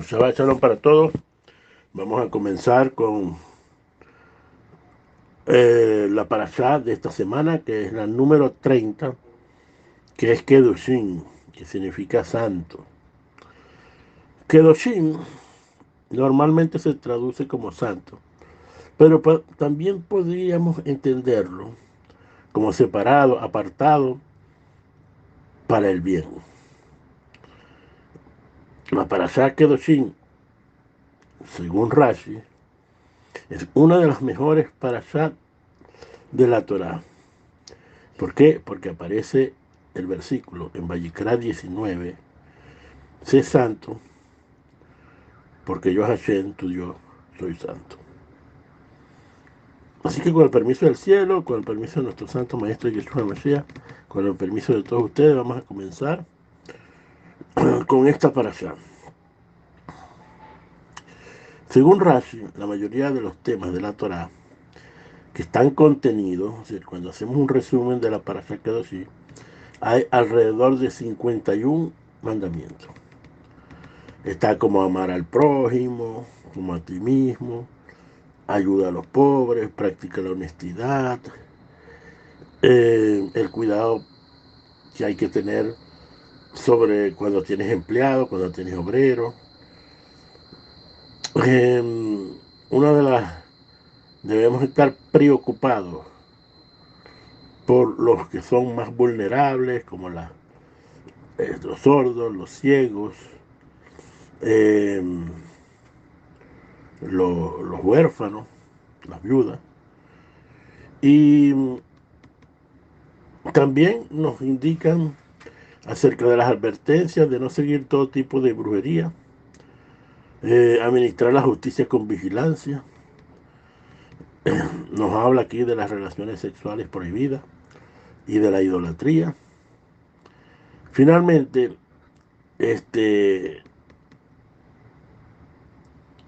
Shabbat Shalom para todos. Vamos a comenzar con la parashá de esta semana, que es la número 30, que es Kedoshim, que significa santo. Kedoshim normalmente se traduce como santo, pero también podríamos entenderlo como separado, apartado para el bien. La parashá Kedoshim, según Rashi, es una de las mejores parashá de la Torá. ¿Por qué? Porque aparece el versículo en Vayikra 19, sé santo, porque yo Hashem, tu Dios, soy santo. Así que con el permiso del cielo, con el permiso de nuestro santo maestro Yeshua Mashiach, con el permiso de todos ustedes, vamos a comenzar con esta parashá. Según Rashi, la mayoría de los temas de la Torá que están contenidos, es decir, cuando hacemos un resumen de la parashá Kedoshim, hay alrededor de 51 mandamientos. Está como amar al prójimo, como a ti mismo, ayuda a los pobres, practica la honestidad, el cuidado que hay que tener sobre cuando tienes empleado, cuando tienes obrero. Una de las debemos estar preocupados por los que son más vulnerables, como los sordos, los ciegos, eh, los huérfanos, las viudas. Y también nos indican acerca de las advertencias de no seguir todo tipo de brujería, administrar la justicia con vigilancia. Nos habla aquí de las relaciones sexuales prohibidas y de la idolatría. Finalmente,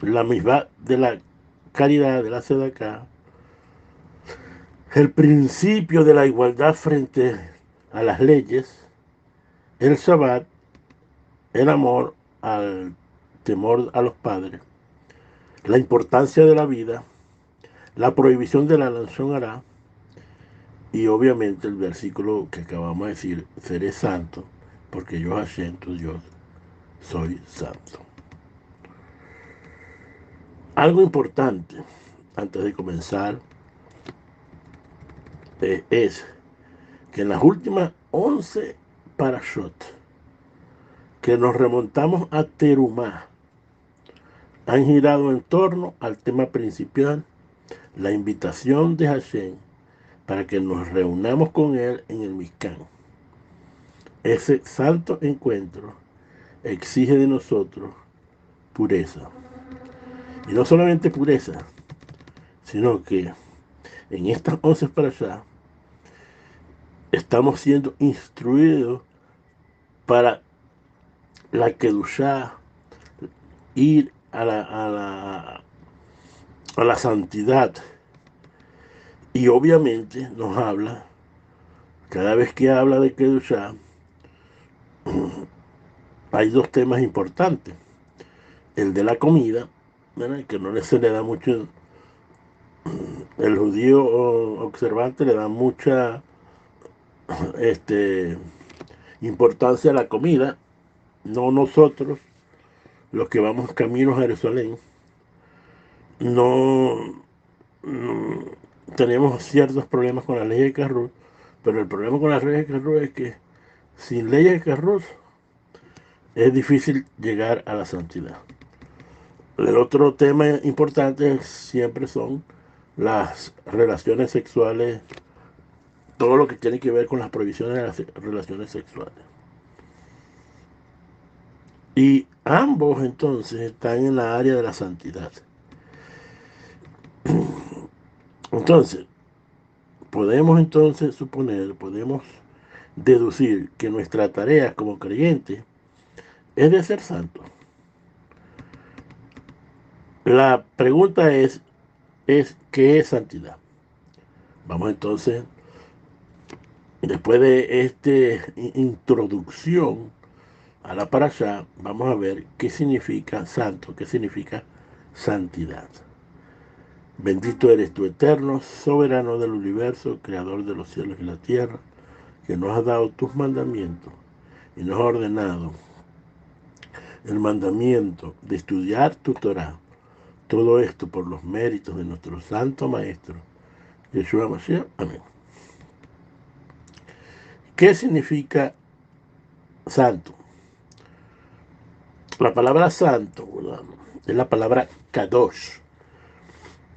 la misma de la caridad, de la tzedakah, el principio de la igualdad frente a las leyes, el Shabbat, el amor al temor a los padres, la importancia de la vida, la prohibición de la nación hará, y obviamente el versículo que acabamos de decir, seré santo, porque yo Hashem, tu Dios, soy santo. Algo importante antes de comenzar es que en las últimas 11 parashot que nos remontamos a Terumá han girado en torno al tema principal, la invitación de Hashem para que nos reunamos con él en el Mishkan. Ese santo encuentro exige de nosotros pureza. Y no solamente pureza, sino que en estas 11 parashá estamos siendo instruidos para la Kedushá, ir a la santidad. Y obviamente nos habla, cada vez que habla de Kedushá, hay dos temas importantes. El de la comida, ¿verdad? Que no se le da mucho, el judío observante le da mucha importancia a la comida, no nosotros, los que vamos camino a Jerusalén, no tenemos ciertos problemas con la ley de Carrus, pero el problema con la ley de Carrus es que sin ley de Carrus es difícil llegar a la santidad. El otro tema importante siempre son las relaciones sexuales, todo lo que tiene que ver con las prohibiciones de las relaciones sexuales. Y ambos entonces están en la área de la santidad. Entonces, podemos entonces suponer, podemos deducir que nuestra tarea como creyentes es de ser santos. La pregunta es ¿qué es santidad? Vamos entonces, después de esta introducción a la parashá, vamos a ver qué significa santo, qué significa santidad. Bendito eres tú, eterno, soberano del universo, creador de los cielos y la tierra, que nos has dado tus mandamientos y nos has ordenado el mandamiento de estudiar tu Torah. Todo esto por los méritos de nuestro santo maestro, Yeshua Mashiach. Amén. ¿Qué significa santo? La palabra santo, ¿verdad?, es la palabra kadosh.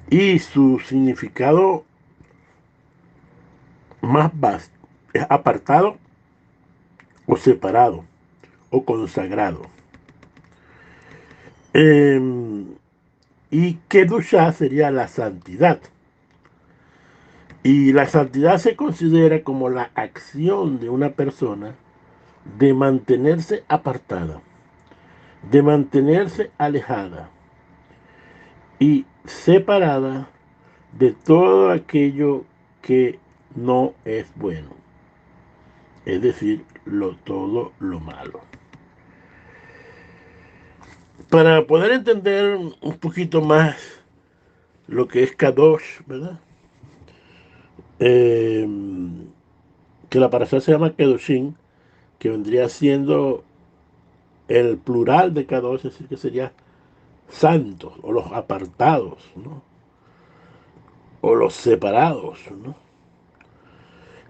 Y su significado más vasto es apartado o separado o consagrado. Y Kedushá sería la santidad. Y la santidad se considera como la acción de una persona de mantenerse apartada, de mantenerse alejada y separada de todo aquello que no es bueno, es decir, todo lo malo. Para poder entender un poquito más lo que es Kadosh, ¿verdad? Que la parashá se llama Kedoshim, que vendría siendo el plural de Kadosh, es decir, que sería santos o los apartados, ¿no?, o los separados, ¿no?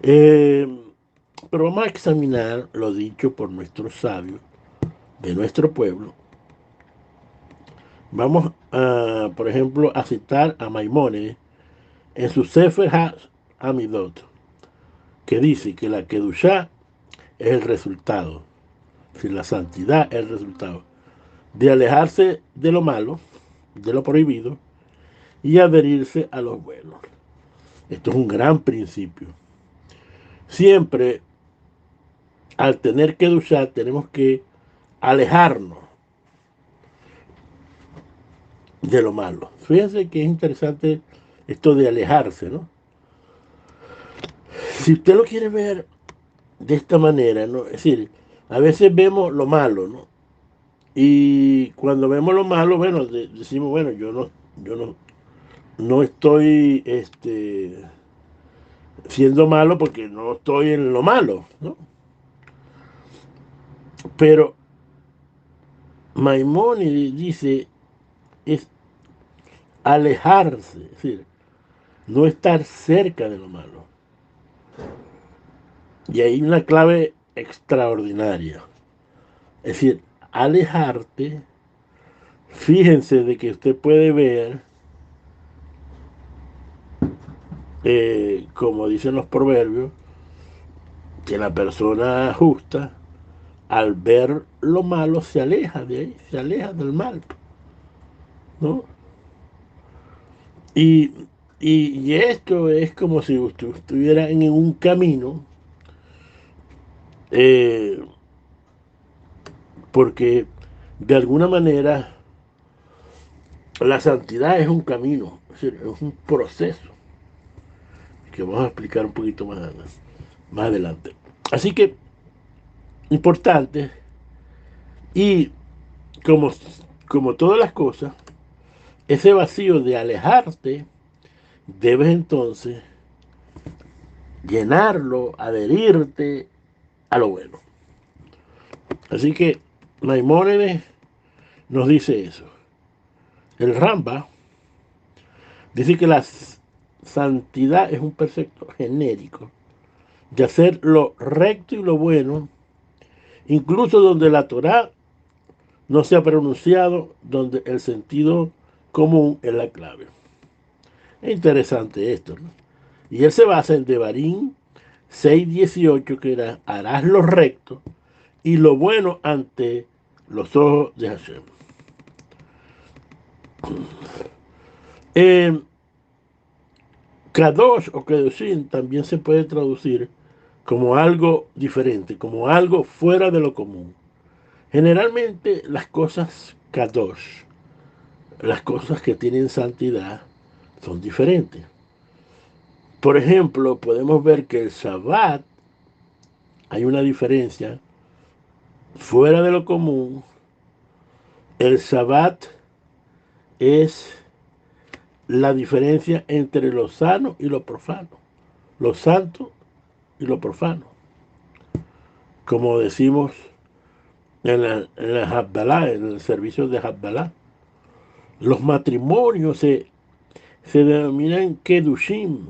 Pero vamos a examinar lo dicho por nuestros sabios de nuestro pueblo. Vamos, por ejemplo, a citar a Maimónides en su Sefer HaAmidot, que dice que la Kedushá es el resultado, si la santidad es el resultado de alejarse de lo malo, de lo prohibido, y adherirse a lo bueno. Esto es un gran principio. Siempre, al tener Kedushá, tenemos que alejarnos de lo malo. Fíjense que es interesante esto de alejarse, ¿no? Si usted lo quiere ver de esta manera, ¿no? Es decir, a veces vemos lo malo, ¿no? Y cuando vemos lo malo, bueno, decimos, bueno, no estoy siendo malo porque no estoy en lo malo, ¿no? Pero Maimónides dice, es alejarse, es decir, no estar cerca de lo malo. Y hay una clave extraordinaria. Es decir, alejarte, fíjense de que usted puede ver, como dicen los proverbios, que la persona justa, al ver lo malo, se aleja de ahí, se aleja del mal, ¿no? Y, y esto es como si usted estuviera en un camino, eh, porque de alguna manera la santidad es un camino, es decir, es un proceso que vamos a explicar un poquito más adelante. Así que, importante, y como, como todas las cosas, ese vacío de alejarte, debes entonces llenarlo, adherirte a lo bueno. Así que Maimónides nos dice eso. El Ramba dice que la santidad es un precepto genérico de hacer lo recto y lo bueno, incluso donde la Torá no se ha pronunciado, donde el sentido común es la clave. Es interesante esto, ¿no? Y él se basa en Devarim 6:18, que era, harás lo recto y lo bueno ante los ojos de Hashem. Kadosh o Kedoshim también se puede traducir como algo diferente, como algo fuera de lo común. Generalmente las cosas Kadosh, las cosas que tienen santidad, son diferentes. Por ejemplo, podemos ver que el Shabbat hay una diferencia fuera de lo común, el Shabbat es la diferencia entre lo sano y lo profano, lo santo y lo profano. Como decimos en la Habdalá, en el servicio de Habdalá. Los matrimonios se denominan Kedushim.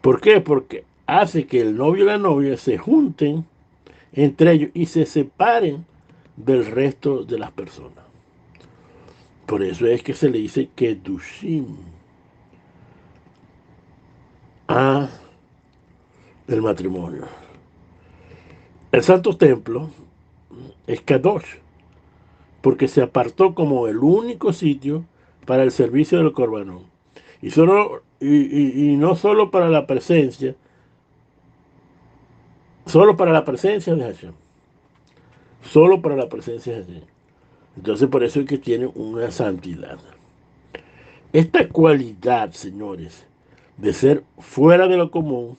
¿Por qué? Porque hace que el novio y la novia se junten entre ellos y se separen del resto de las personas. Por eso es que se le dice Kedushim a el matrimonio. El Santo Templo es Kadosh, porque se apartó como el único sitio para el servicio del Corbanón. Y no solo para la presencia, solo para la presencia de Hashem. Solo para la presencia de Hashem. Entonces por eso es que tiene una santidad. Esta cualidad, señores, de ser fuera de lo común,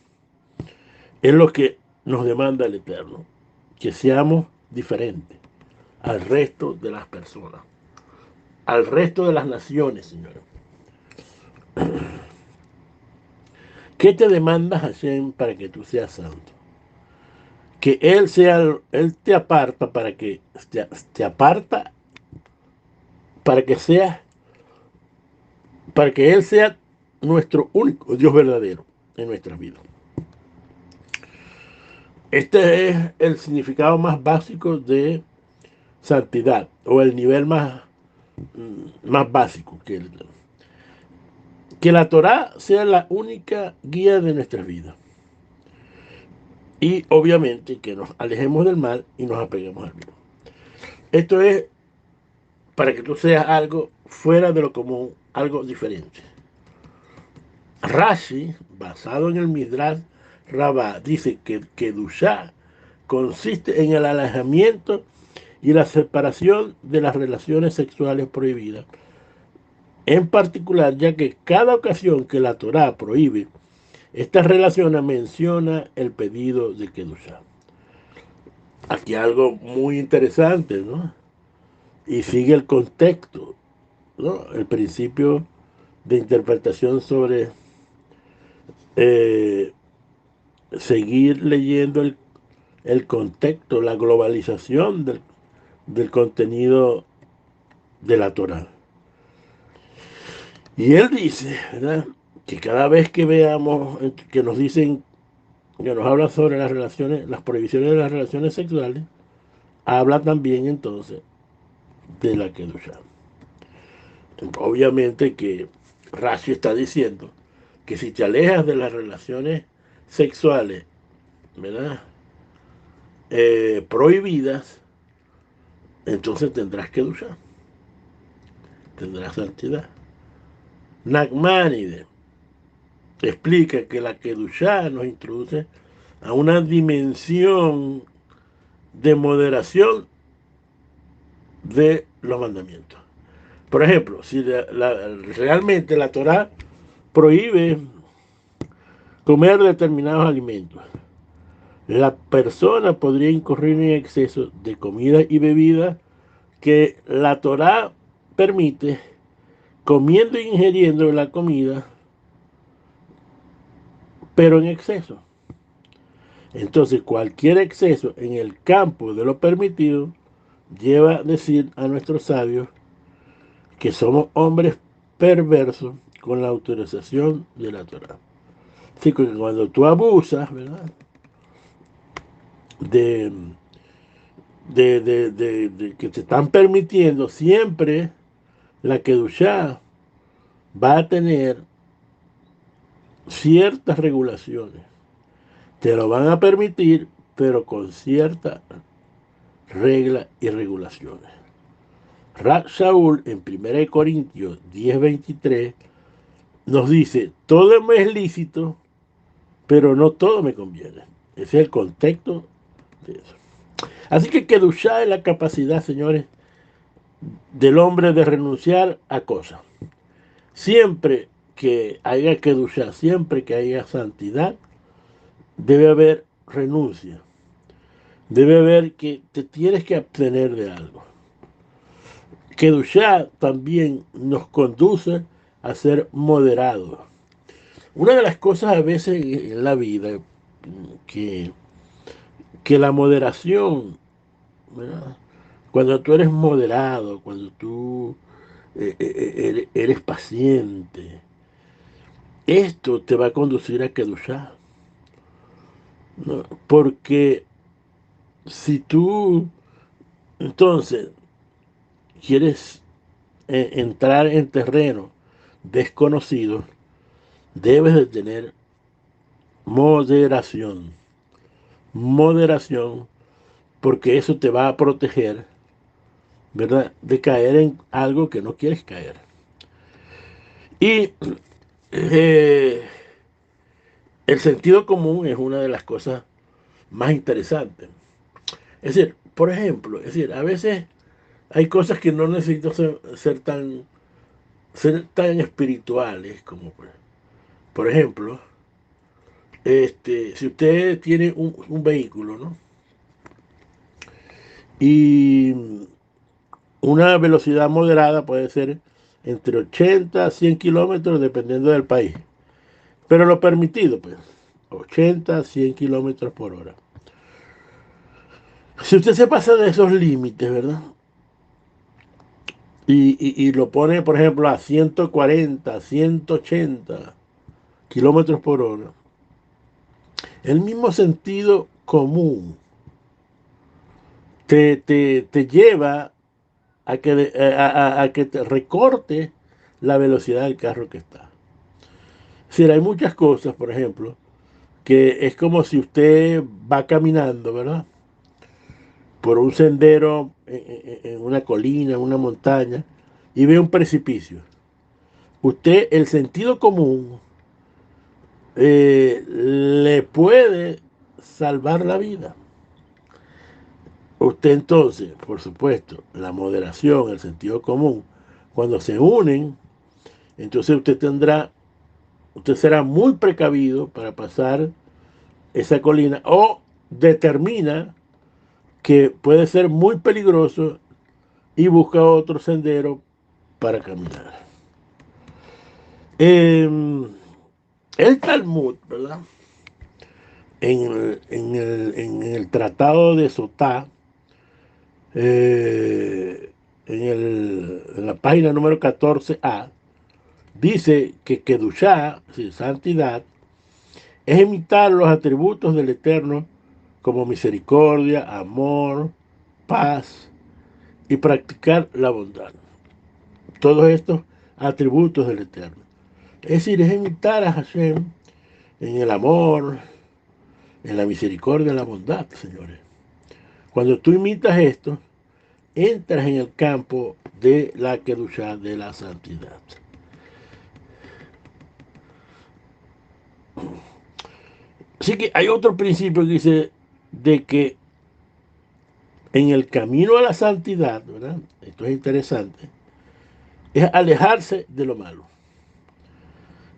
es lo que nos demanda el Eterno. Que seamos diferentes al resto de las personas, al resto de las naciones, señores. ¿Qué te demanda Hashem para que tú seas santo? Que Él te aparta te aparta para que para que Él sea nuestro único Dios verdadero en nuestras vidas. Este es el significado más básico de santidad, o el nivel más básico, que la Torah sea la única guía de nuestras vidas. Y obviamente que nos alejemos del mal y nos apeguemos al bien. Esto es para que tú seas algo fuera de lo común, algo diferente. Rashi, basado en el Midrash Rabbah, dice que Kedushá consiste en el alejamiento y la separación de las relaciones sexuales prohibidas. En particular, ya que cada ocasión que la Torá prohíbe estas relaciones menciona el pedido de Kedushá. Aquí algo muy interesante, ¿no? Y sigue el contexto, ¿no? El principio de interpretación sobre eh, seguir leyendo el contexto, la globalización del contenido de la Torá. Y él dice, ¿verdad?, que cada vez que veamos, que nos dicen, que nos habla sobre las relaciones, las prohibiciones de las relaciones sexuales, habla también entonces de la Kedushá. Obviamente que Rashi está diciendo que si te alejas de las relaciones sexuales, ¿verdad?, prohibidas, entonces tendrás Kedushá, tendrás santidad. Nachmanides explica que la Kedushá nos introduce a una dimensión de moderación de los mandamientos. Por ejemplo, si realmente la Torá prohíbe comer determinados alimentos, la persona podría incurrir en exceso de comida y bebida que la Torá permite, comiendo e ingiriendo la comida, pero en exceso. Entonces, cualquier exceso en el campo de lo permitido lleva a decir a nuestros sabios que somos hombres perversos con la autorización de la Torá. Así que cuando tú abusas, ¿verdad?, de, de que te están permitiendo, siempre la Kedushá va a tener ciertas regulaciones. Te lo van a permitir, pero con ciertas reglas y regulaciones. Rab Shaul en 1 Corintios 10:23 nos dice, todo me es lícito, pero no todo me conviene. Ese es el contexto de eso. Así que Kedushá es la capacidad, señores, del hombre de renunciar a cosas. Siempre que haya Kedushá, siempre que haya santidad, debe haber renuncia. debe ver que te tienes que abstener de algo. Kedushá también nos conduce a ser moderados. Una de las cosas a veces en la vida que, que la moderación, ¿verdad? Cuando tú eres moderado, cuando tú eres paciente, esto te va a conducir a Kedushá, ¿no? Porque si tú entonces quieres entrar en terreno desconocido, debes de tener moderación. Moderación, porque eso te va a proteger, ¿verdad? De caer en algo que no quieres caer. Y eh, el sentido común es una de las cosas más interesantes. Es decir, por ejemplo, a veces hay cosas que no necesitan ser tan espirituales como, por ejemplo, si usted tiene un vehículo, ¿no? Y una velocidad moderada puede ser entre 80 a 100 kilómetros dependiendo del país. Pero lo permitido, pues, 80 a 100 kilómetros por hora. Si usted se pasa de esos límites, ¿verdad? Y lo pone, por ejemplo, a 140, 180 kilómetros por hora, el mismo sentido común te lleva a que te recorte la velocidad del carro que está. Es decir, hay muchas cosas, por ejemplo, que es como si usted va caminando, ¿verdad? Por un sendero, en una colina, en una montaña, y ve un precipicio. Usted, el sentido común, le puede salvar la vida. Usted entonces, por supuesto, la moderación, el sentido común, cuando se unen, entonces usted será muy precavido para pasar esa colina o determina que puede ser muy peligroso y busca otro sendero para caminar. El Talmud, ¿verdad? En el tratado de Sotá, en la página número 14a, dice que Kedushá, santidad, es imitar los atributos del Eterno como misericordia, amor, paz y practicar la bondad. Todos estos atributos del Eterno. Es decir, es imitar a Hashem en el amor, en la misericordia, en la bondad, señores. Cuando tú imitas esto, entras en el campo de la Kedushá, de la santidad. Así que hay otro principio que dice de que en el camino a la santidad, ¿verdad? Esto es interesante, es alejarse de lo malo.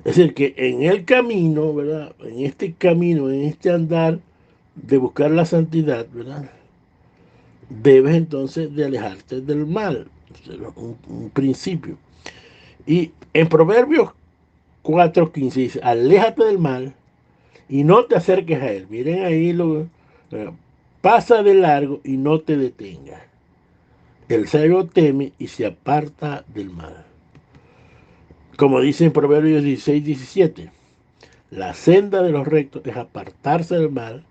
Es decir, que en el camino, ¿verdad? En este camino, en este andar de buscar la santidad, ¿verdad? Debes entonces de alejarte del mal. Un principio. Y en Proverbios 4:15 dice, aléjate del mal y no te acerques a él. Miren ahí, pasa de largo y no te detengas. El sabio teme y se aparta del mal. Como dice en Proverbios 16:17, la senda de los rectos es apartarse del mal,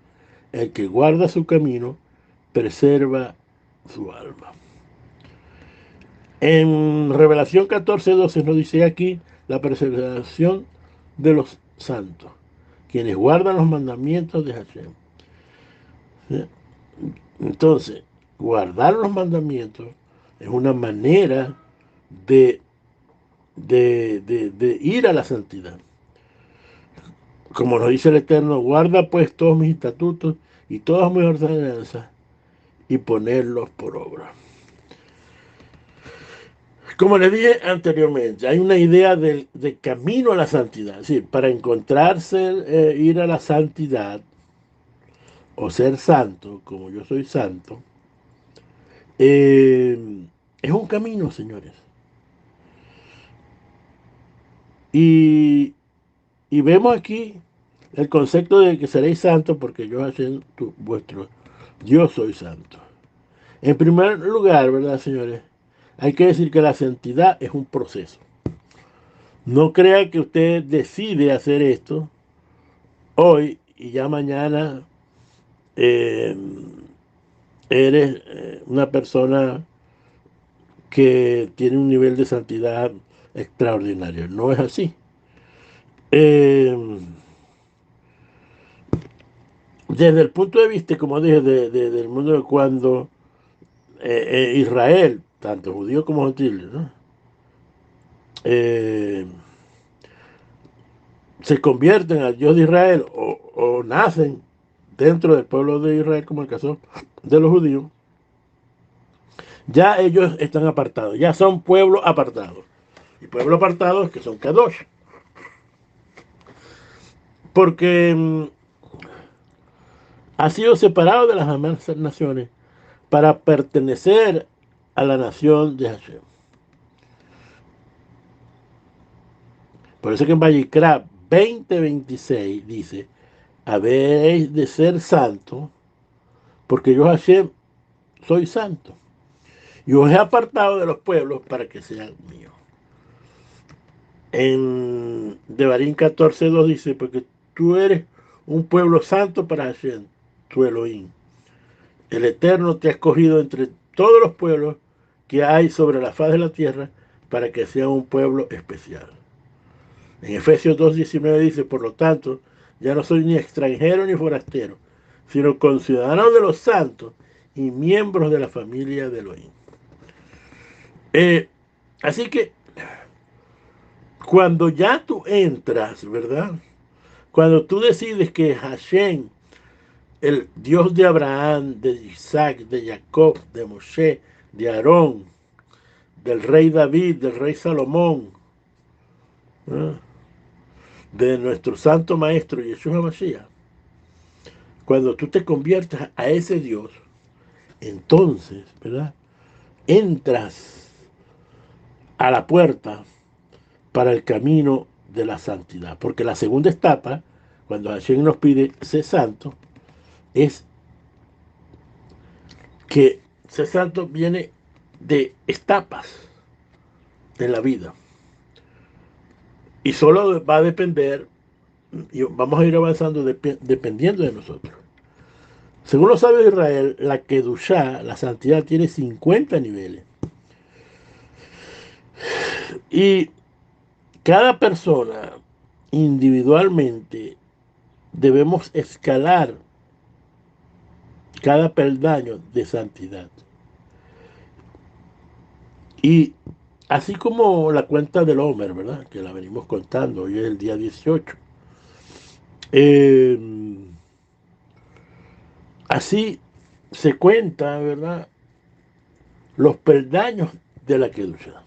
el que guarda su camino preserva su alma. En Revelación 14:12 nos dice aquí la preservación de los santos, quienes guardan los mandamientos de Hashem. ¿Sí? Entonces, guardar los mandamientos es una manera de, de ir a la santidad. Como nos dice el Eterno, guarda pues todos mis estatutos y todas mis ordenanzas y ponerlos por obra. Como les dije anteriormente, hay una idea de camino a la santidad. Es decir, para encontrarse, ir a la santidad, o ser santo, como yo soy santo, eh, es un camino, señores. Y, y vemos aquí el concepto de que seréis santos porque yo Hashem, vuestro Dios soy santo. En primer lugar, ¿verdad, señores? Hay que decir que la santidad es un proceso. No crea que usted decide hacer esto hoy y ya mañana eh, eres una persona que tiene un nivel de santidad extraordinario. No es así. Eh, Desde el punto de vista, como dije, del mundo de cuando Israel, tanto judío como gentil, ¿no? eh, se convierten al Dios de Israel o nacen dentro del pueblo de Israel, como el caso de los judíos, ya ellos están apartados, ya son pueblo apartado. Y pueblo apartado es que son Kadosh. Porque ha sido separado de las demás naciones para pertenecer a la nación de Hashem. Por eso que en Vallicrá 20:26 dice, habéis de ser santos, porque yo Hashem soy santo. Y os he apartado de los pueblos para que sean míos. En Devarim 14:2 dice, porque tú eres un pueblo santo para Hashem, tu Elohim. El Eterno te ha escogido entre todos los pueblos que hay sobre la faz de la tierra para que sea un pueblo especial. En Efesios 2:19 dice, por lo tanto, ya no soy ni extranjero ni forastero, sino conciudadano de los santos y miembros de la familia de Elohim. Así que cuando ya tú entras, ¿verdad? Cuando tú decides que Hashem, el Dios de Abraham, de Isaac, de Jacob, de Moshe, de Aarón, del rey David, del rey Salomón, ¿no? De nuestro santo maestro Yeshua Mashiach, cuando tú te conviertes a ese Dios, entonces, ¿verdad? Entras a la puerta para el camino de la santidad. Porque la segunda etapa, cuando Hashem nos pide ser santo, es que ser santo viene de etapas en la vida. Y solo va a depender, y vamos a ir avanzando dependiendo de nosotros. Según los sabios de Israel, la Kedushá, la santidad, tiene 50 niveles. Y cada persona individualmente debemos escalar cada peldaño de santidad. Y así como la cuenta del Homer, ¿verdad? Que la venimos contando, hoy es el día 18. Así se cuenta, ¿verdad? Los peldaños de la Kedusha.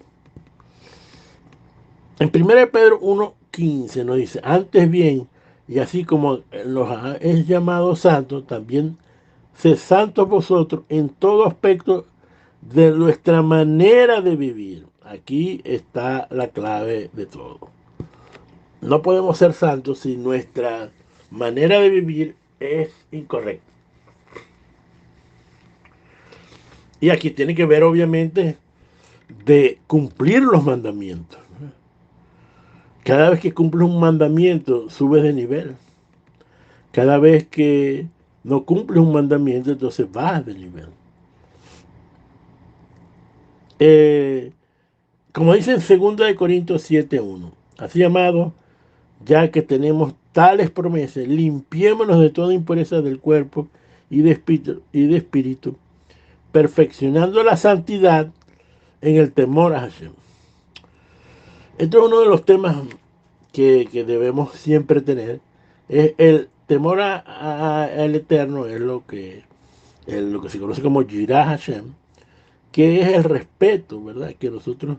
En 1 Pedro 1:15 nos dice, antes bien, y así como los es llamado santos, también sed santos vosotros en todo aspecto de nuestra manera de vivir. Aquí está la clave de todo. No podemos ser santos si nuestra manera de vivir es incorrecta. Y aquí tiene que ver, obviamente, de cumplir los mandamientos. Cada vez que cumples un mandamiento, subes de nivel. Cada vez que no cumples un mandamiento, entonces bajas de nivel. Como dice en 2 Corintios 7:1, así amados, ya que tenemos tales promesas, limpiémonos de toda impureza del cuerpo y de espíritu, perfeccionando la santidad en el temor a Hashem. Esto es uno de los temas que debemos siempre tener. Es el temor al Eterno, es lo que se conoce como Yirah Hashem, que es el respeto, ¿verdad? Que nosotros,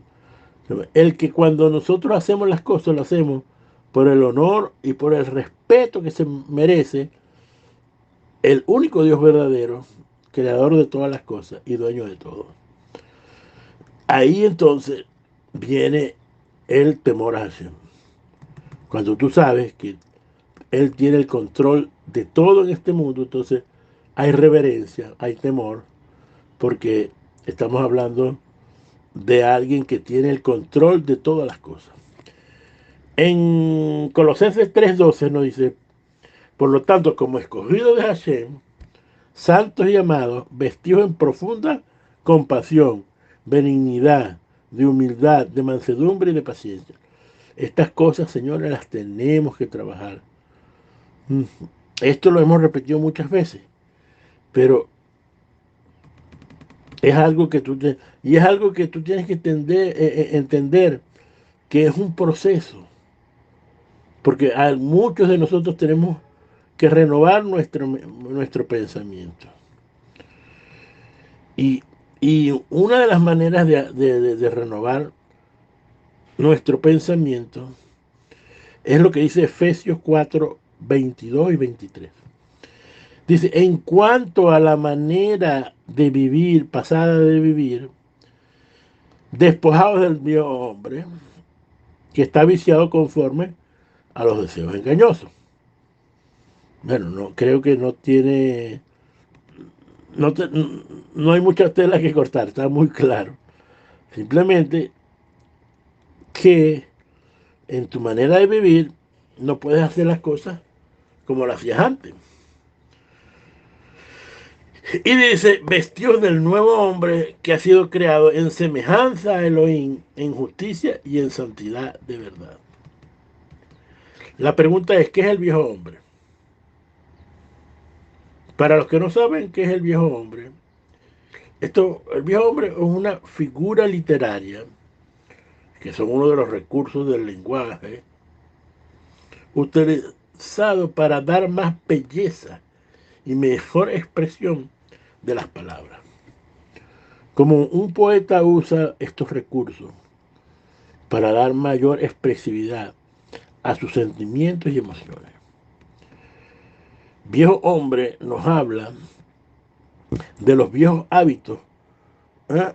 el que cuando nosotros hacemos las cosas, lo hacemos por el honor y por el respeto que se merece el único Dios verdadero, creador de todas las cosas y dueño de todo. Ahí entonces viene el temor a Hashem. Cuando tú sabes que Él tiene el control de todo en este mundo, entonces hay reverencia, hay temor, porque estamos hablando de alguien que tiene el control de todas las cosas. En Colosenses 3:12 nos dice, por lo tanto, como escogido de Hashem, santos y amados, vestidos en profunda compasión, benignidad, de humildad, de mansedumbre y de paciencia. Estas cosas, señores, las tenemos que trabajar. Esto lo hemos repetido muchas veces, pero es algo que y es algo que tú tienes que entender que es un proceso, porque muchos de nosotros tenemos que renovar nuestro pensamiento. Y, y una de las maneras de renovar nuestro pensamiento es lo que dice Efesios 4, 22 y 23. Dice, en cuanto a la manera de vivir, pasada de vivir, despojados del viejo hombre, que está viciado conforme a los deseos engañosos. Bueno, no creo que no tiene, no, te, no hay mucha tela que cortar, está muy claro. Simplemente que en tu manera de vivir no puedes hacer las cosas como las hacías antes. Y dice, vestidos del nuevo hombre que ha sido creado en semejanza a Elohim, en justicia y en santidad de verdad. La pregunta es, ¿qué es el viejo hombre? Para los que no saben qué es el viejo hombre, el viejo hombre es una figura literaria, que son uno de los recursos del lenguaje, utilizado para dar más belleza y mejor expresión de las palabras. Como un poeta usa estos recursos para dar mayor expresividad a sus sentimientos y emociones. Viejo hombre nos habla de los viejos hábitos, ¿eh?,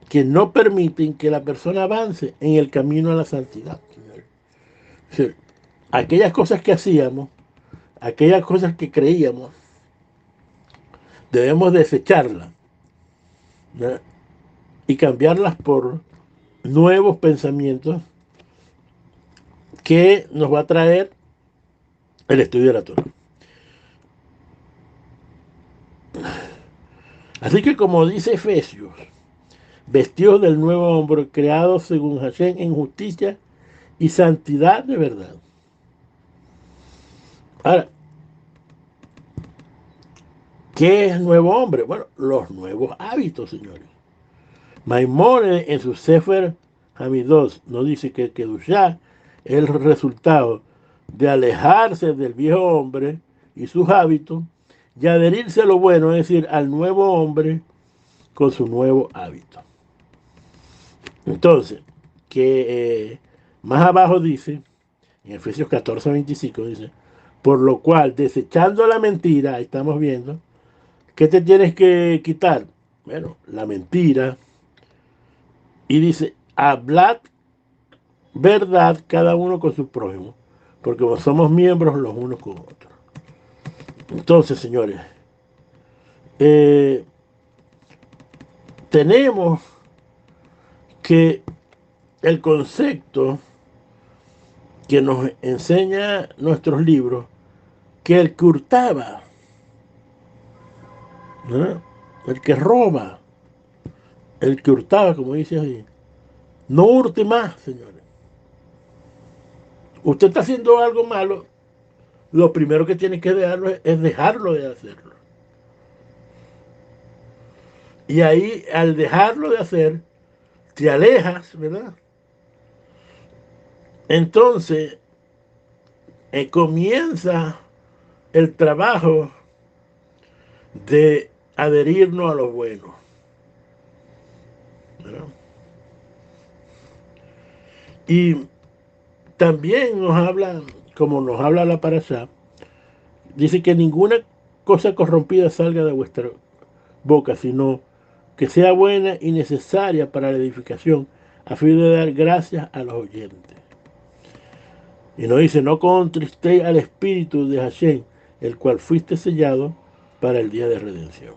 que no permiten que la persona avance en el camino a la santidad. Es decir, aquellas cosas que hacíamos, aquellas cosas que creíamos, debemos desecharlas, ¿no?, y cambiarlas por nuevos pensamientos que nos va a traer el estudio de la Torah. Así que como dice Efesios, vestidos del nuevo hombre, creados según Hashem en justicia y santidad de verdad. Ahora, ¿qué es nuevo hombre? Bueno, los nuevos hábitos, señores. Maimónides en su Sefer Hamidot nos dice que Kedushá es el resultado de alejarse del viejo hombre y sus hábitos y adherirse a lo bueno, es decir, al nuevo hombre con su nuevo hábito. Entonces, que más abajo dice, en Efesios 14, 25, dice, por lo cual, desechando la mentira, estamos viendo, ¿qué te tienes que quitar? Bueno, la mentira. Y dice, hablad verdad cada uno con su prójimo, porque somos miembros los unos con otros. Entonces, señores, tenemos que el concepto que nos enseña nuestros libros, que el que hurtaba, ¿no?, el que roba, el que hurtaba, como dice ahí, no hurte más, señores. Usted está haciendo algo malo, lo primero que tiene que dejarlo es dejarlo de hacerlo. Y ahí, al dejarlo de hacer, te alejas, ¿verdad? Entonces, comienza el trabajo de adherirnos a lo bueno, ¿verdad? Y también nos habla, como nos habla la parashá, dice que ninguna cosa corrompida salga de vuestra boca, sino que sea buena y necesaria para la edificación, a fin de dar gracias a los oyentes. Y nos dice, no contristéis al espíritu de Hashem, el cual fuiste sellado para el día de redención.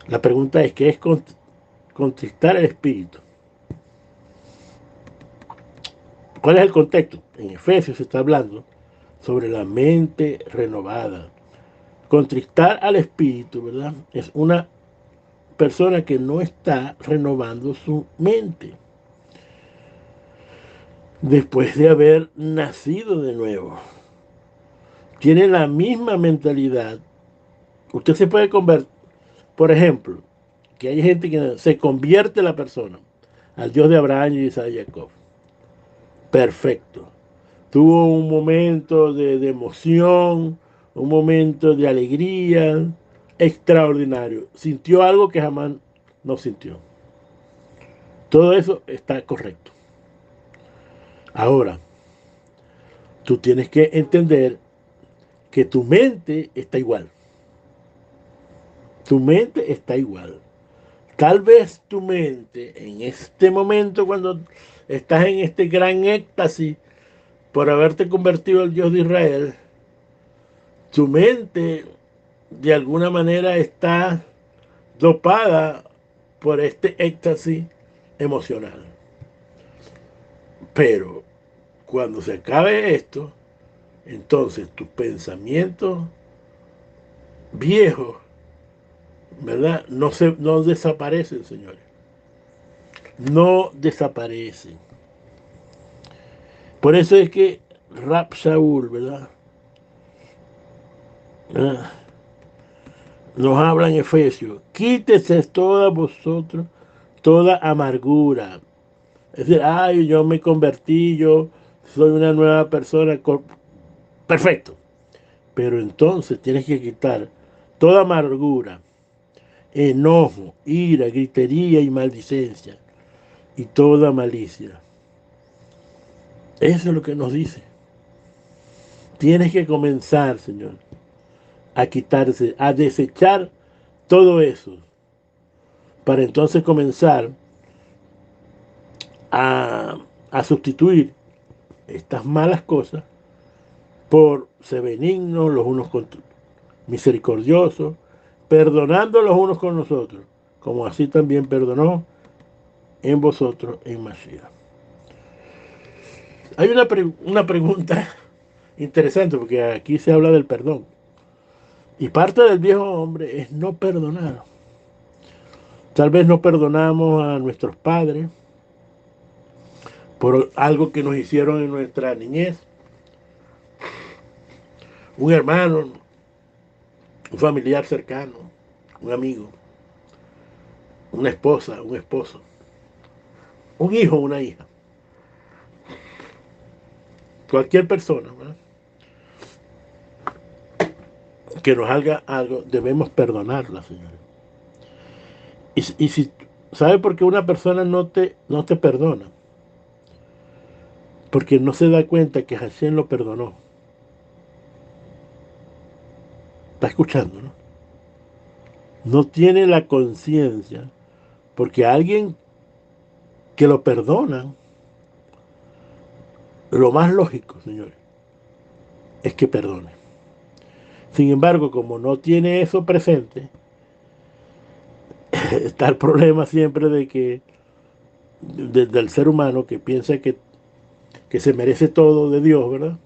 La pregunta es, ¿qué es contristar al espíritu? ¿Cuál es el contexto? En Efesios se está hablando sobre la mente renovada. Contristar al espíritu, ¿verdad? Es una persona que no está renovando su mente después de haber nacido de nuevo. Tiene la misma mentalidad. Usted se puede convertir, por ejemplo, que hay gente que se convierte la persona al Dios de Abraham, Isaac y Jacob. Perfecto. Tuvo un momento de emoción, un momento de alegría extraordinario. Sintió algo que jamás no sintió. Todo eso está correcto. Ahora, tú tienes que entender que tu mente está igual. Tu mente está igual. Tal vez tu mente en este momento, cuando estás en este gran éxtasis por haberte convertido al Dios de Israel, tu mente de alguna manera está dopada por este éxtasis emocional. Pero cuando se acabe esto, entonces tus pensamientos viejos, ¿verdad? No desaparecen, señores. No desaparecen. Por eso es que Rab Shaul, ¿verdad? Ah, nos habla en Efesios, quítese toda vosotros, toda amargura. Es decir, ay, yo me convertí, yo soy una nueva persona. Perfecto. Pero entonces tienes que quitar toda amargura, enojo, ira, gritería y maldicencia y toda malicia. Eso es lo que nos dice. Tienes que comenzar, Señor, a quitarse, a desechar todo eso, para entonces comenzar a sustituir estas malas cosas por ser benignos los unos con misericordiosos, perdonando los unos con los otros, como así también perdonó en vosotros en Mashiach. Hay una pregunta interesante, porque aquí se habla del perdón. Y parte del viejo hombre es no perdonar. Tal vez no perdonamos a nuestros padres por algo que nos hicieron en nuestra niñez. Un hermano, un familiar cercano, un amigo, una esposa, un esposo, un hijo, una hija. Cualquier persona, ¿verdad?, que nos haga algo, debemos perdonarla, señores. Y si, ¿sabe por qué una persona no te perdona? Porque no se da cuenta que Hashem lo perdonó. Está escuchando, ¿no? No tiene la conciencia, porque alguien que lo perdona, lo más lógico, señores, es que perdone. Sin embargo, como no tiene eso presente, está el problema siempre de que del ser humano que piensa que se merece todo de Dios, ¿verdad?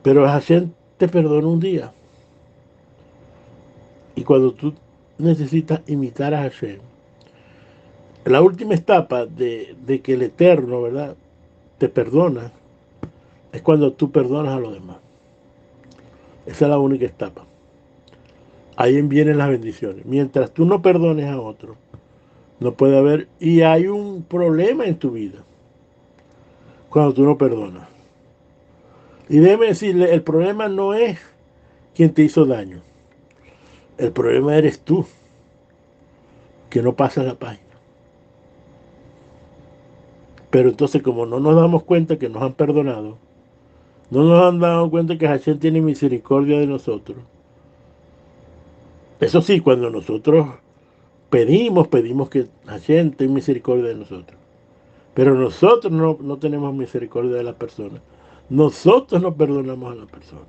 Pero Hashem te perdona un día. Y cuando tú necesitas imitar a Hashem, la última etapa de que el Eterno, ¿verdad?, te perdona, es cuando tú perdonas a los demás. Esa es la única etapa. Ahí vienen las bendiciones. Mientras tú no perdones a otro, no puede haber, y hay un problema en tu vida cuando tú no perdonas. Y déjeme decirle, el problema no es quien te hizo daño. El problema eres tú, que no pasas la página. Pero entonces, como no nos damos cuenta que nos han perdonado, no nos han dado cuenta que Hashem tiene misericordia de nosotros, Eso sí, cuando nosotros pedimos que Hashem tenga misericordia de nosotros. Pero nosotros no tenemos misericordia de las personas. Nosotros no perdonamos a las personas.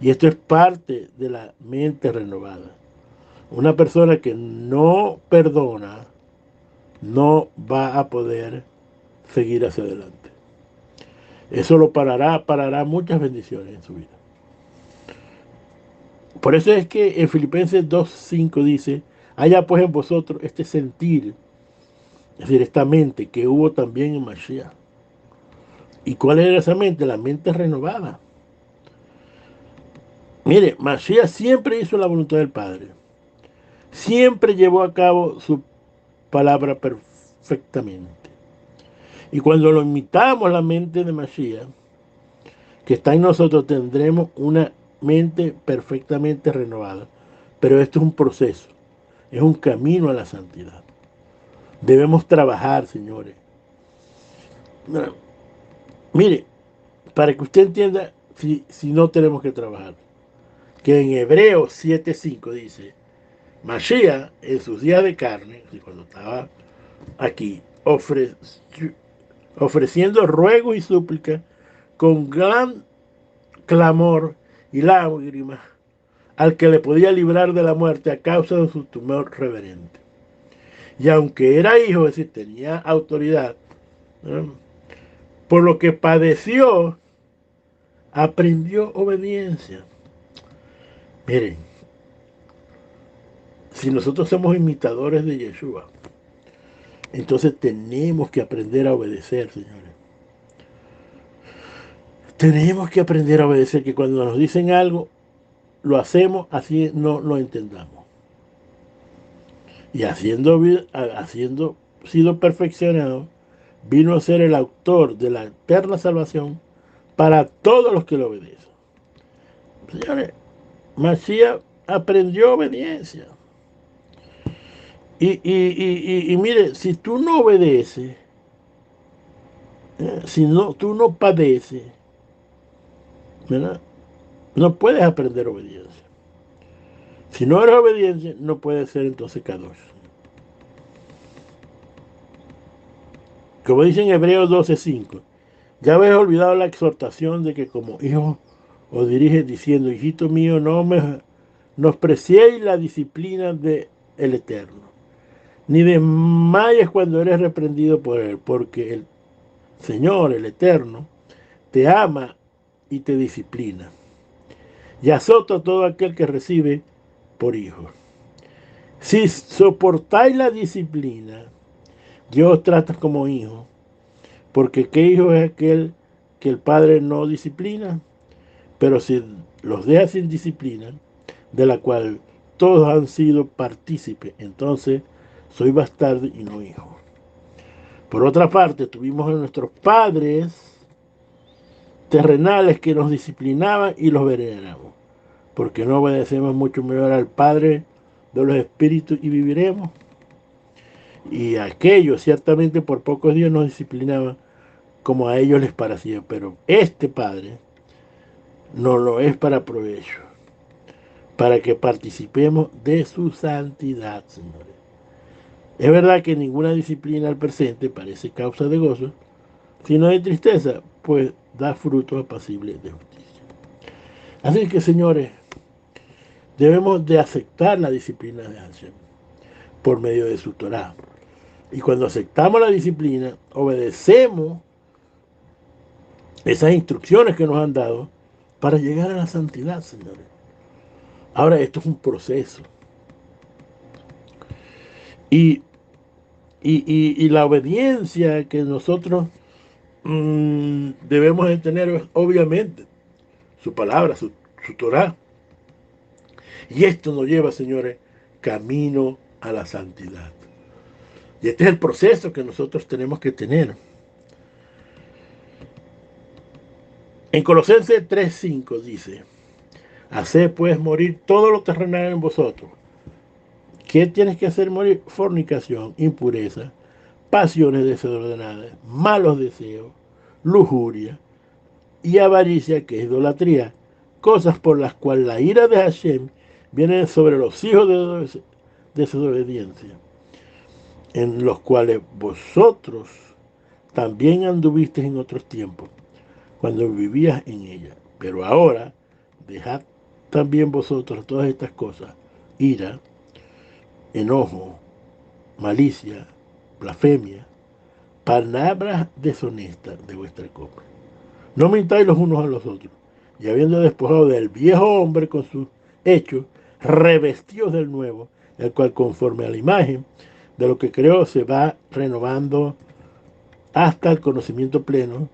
Y esto es parte de la mente renovada. Una persona que no perdona no va a poder seguir hacia adelante. Eso lo parará muchas bendiciones en su vida. Por eso es que en Filipenses 2:5 dice, haya pues en vosotros este sentir, es decir, esta mente que hubo también en Mashiach. ¿Y cuál era esa mente? La mente renovada. Mire, Mashiach siempre hizo la voluntad del Padre. Siempre llevó a cabo su palabra perfectamente. Y cuando lo imitamos la mente de Mashiach, que está en nosotros, tendremos una mente perfectamente renovada. Pero esto es un proceso, es un camino a la santidad. Debemos trabajar, señores. Mire, para que usted entienda si no tenemos que trabajar, que en Hebreos 7:5 dice, Mashiach en sus días de carne, cuando estaba aquí, ofreciendo ruegos y súplicas con gran clamor y lágrimas al que le podía librar de la muerte a causa de su tumor reverente. Y aunque era hijo, es decir, tenía autoridad, ¿no?, por lo que padeció, aprendió obediencia. Miren, si nosotros somos imitadores de Yeshua, entonces tenemos que aprender a obedecer, señores. Tenemos que aprender a obedecer, que cuando nos dicen algo, lo hacemos así no lo entendamos. Y haciendo sido perfeccionado, vino a ser el autor de la eterna salvación para todos los que lo obedecen. Señores, Mashiach aprendió obediencia. Y mire, si tú no obedeces, si no, tú no padeces, ¿verdad?, no puedes aprender obediencia. Si no eres obediente, no puedes ser entonces Kadosh. Como dice en Hebreos 12:5, ya habéis olvidado la exhortación de que como hijo os diriges diciendo, hijito mío, no menospreciéis la disciplina del Eterno, ni desmayes cuando eres reprendido por él, porque el Señor, el Eterno, te ama y te disciplina, y azota a todo aquel que recibe por hijo. Si soportáis la disciplina, Dios os trata como hijo, porque ¿qué hijo es aquel que el padre no disciplina? Pero si los deja sin disciplina, de la cual todos han sido partícipes, entonces soy bastardo y no hijo. Por otra parte, tuvimos a nuestros padres terrenales que nos disciplinaban y los veneramos, porque no obedecemos mucho mejor al Padre de los espíritus y viviremos. Y aquellos ciertamente por pocos días nos disciplinaban como a ellos les parecía, pero este Padre no lo es para provecho, para que participemos de su santidad, señores. Es verdad que ninguna disciplina al presente parece causa de gozo, sino de tristeza, pues da frutos apacibles de justicia. Así que, señores, debemos de aceptar la disciplina de Hashem por medio de su Torah. Y cuando aceptamos la disciplina, obedecemos esas instrucciones que nos han dado para llegar a la santidad, señores. Ahora, esto es un proceso. Y la obediencia que nosotros debemos de tener es, obviamente, su palabra, su Torah. Y esto nos lleva, señores, camino a la santidad. Y este es el proceso que nosotros tenemos que tener. En Colosenses 3:5 dice, haced pues morir todo lo terrenal en vosotros. ¿Qué tienes que hacer morir? Fornicación, impureza, pasiones desordenadas, malos deseos, lujuria y avaricia, que es idolatría, cosas por las cuales la ira de Hashem vienen sobre los hijos de desobediencia, en los cuales vosotros también anduvisteis en otros tiempos, cuando vivías en ella. Pero ahora dejad también vosotros todas estas cosas: ira, enojo, malicia, blasfemia, palabras deshonestas de vuestra copa. No mintáis los unos a los otros, y habiendo despojado del viejo hombre con sus hechos, revestidos del nuevo, el cual conforme a la imagen de lo que creó se va renovando hasta el conocimiento pleno,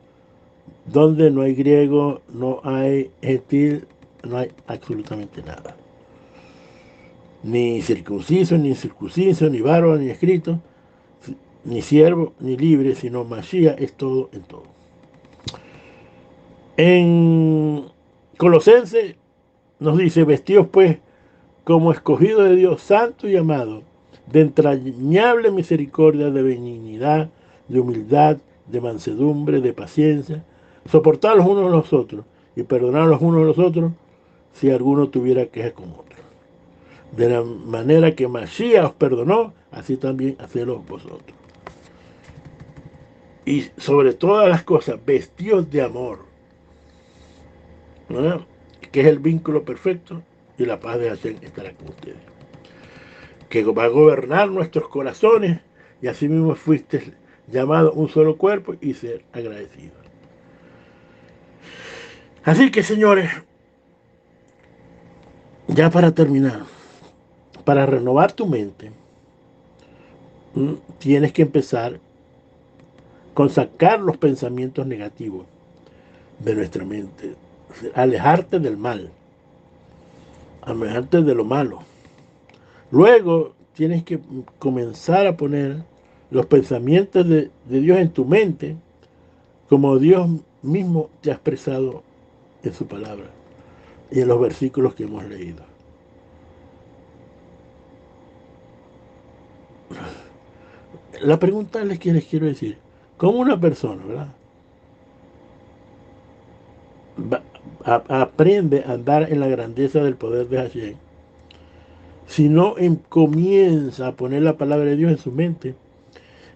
donde no hay griego, no hay gentil, no hay absolutamente nada. Ni circunciso, ni incircunciso, ni bárbaro, ni escrito, ni siervo, ni libre, sino Mashiach es todo en todo. En Colosenses nos dice: vestidos pues como escogido de Dios, santo y amado, de entrañable misericordia, de benignidad, de humildad, de mansedumbre, de paciencia, soportar los unos a los otros y perdonar los unos a los otros si alguno tuviera quejas con otro. De la manera que Mashiach os perdonó, así también hacedlo vosotros. Y sobre todas las cosas, vestidos de amor, ¿verdad? Que es el vínculo perfecto, y la paz de Hashem estará con ustedes, que va a gobernar nuestros corazones, y así mismo fuiste llamado un solo cuerpo y ser agradecidos. Así que, señores, ya para terminar, para renovar tu mente, tienes que empezar con sacar los pensamientos negativos de nuestra mente, alejarte del mal, alejarte de lo malo. Luego tienes que comenzar a poner los pensamientos de Dios en tu mente, como Dios mismo te ha expresado en su palabra y en los versículos que hemos leído. La pregunta es que les quiero decir: ¿cómo una persona, ¿verdad?, aprende a andar en la grandeza del poder de Hashem si no comienza a poner la palabra de Dios en su mente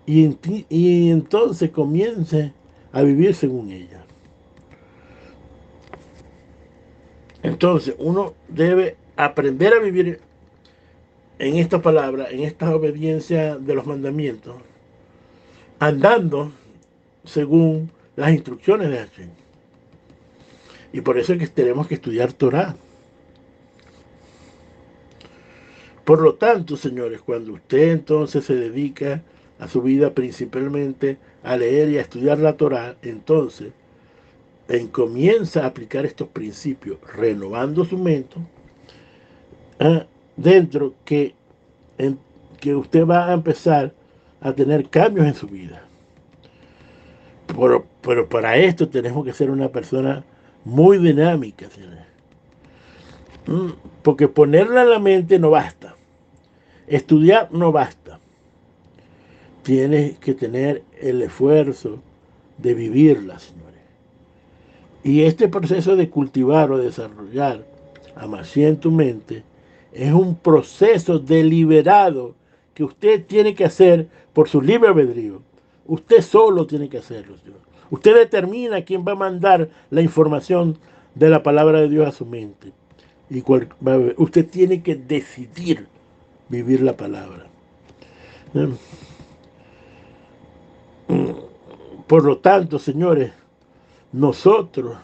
y entonces comience a vivir según ella? Entonces uno debe aprender a vivir en esta palabra, en esta obediencia de los mandamientos, andando según las instrucciones de Hashem. Y por eso es que tenemos que estudiar Torah. Por lo tanto, señores, cuando usted entonces se dedica a su vida principalmente a leer y a estudiar la Torah, entonces comienza a aplicar estos principios, renovando su mente, dentro que usted va a empezar a tener cambios en su vida. Pero para esto tenemos que ser una persona muy dinámica, señores. Porque ponerla en la mente no basta. Estudiar no basta. Tienes que tener el esfuerzo de vivirla, señores. Y este proceso de cultivar o desarrollar a Mashiach en tu mente es un proceso deliberado que usted tiene que hacer por su libre albedrío. Usted solo tiene que hacerlo, señor. Usted determina quién va a mandar la información de la palabra de Dios a su mente. Y usted tiene que decidir vivir la palabra. Por lo tanto, señores, nosotros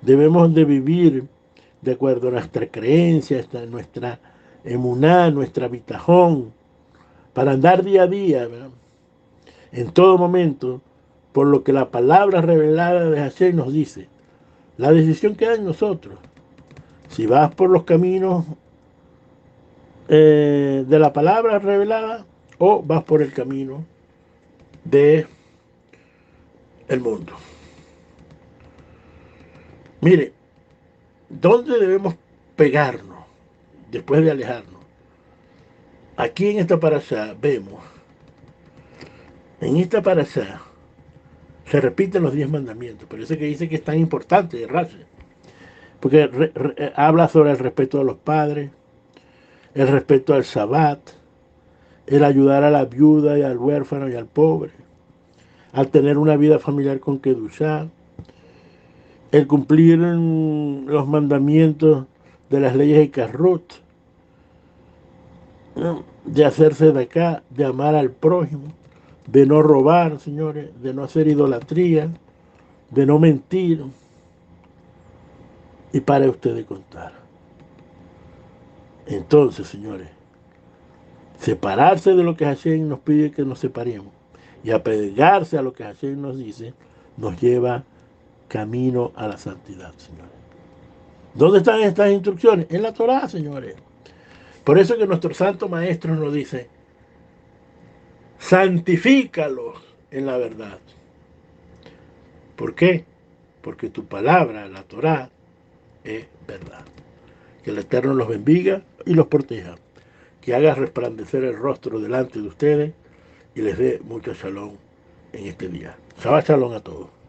debemos de vivir de acuerdo a nuestra creencia, nuestra emuná, nuestra bitajón, para andar día a día, ¿verdad?, en todo momento, por lo que la palabra revelada de Hashem nos dice. La decisión queda en nosotros. Si vas por los caminos de la palabra revelada, o vas por el camino de el mundo. Mire, ¿dónde debemos pegarnos después de alejarnos? Aquí en esta parasha vemos, en esta parasha se repiten los 10 mandamientos, por eso es que dice que es tan importante, Rashi. porque habla sobre el respeto a los padres, el respeto al Sabbat, el ayudar a la viuda y al huérfano y al pobre, al tener una vida familiar con Kedushá, el cumplir los mandamientos de las leyes de Karrut, ¿no? De hacerse de acá, de amar al prójimo, de no robar, señores, de no hacer idolatría, de no mentir. Y para usted de contar. Entonces, señores, separarse de lo que Hashem nos pide que nos separemos y apegarse a lo que Hashem nos dice, nos lleva camino a la santidad, señores. ¿Dónde están estas instrucciones? En la Torá, señores. Por eso que nuestro santo maestro nos dice, santifícalos en la verdad. ¿Por qué? Porque tu palabra, la Torá, es verdad. Que el Eterno los bendiga y los proteja. Que haga resplandecer el rostro delante de ustedes y les dé mucho shalom en este día. Shabbat shalom a todos.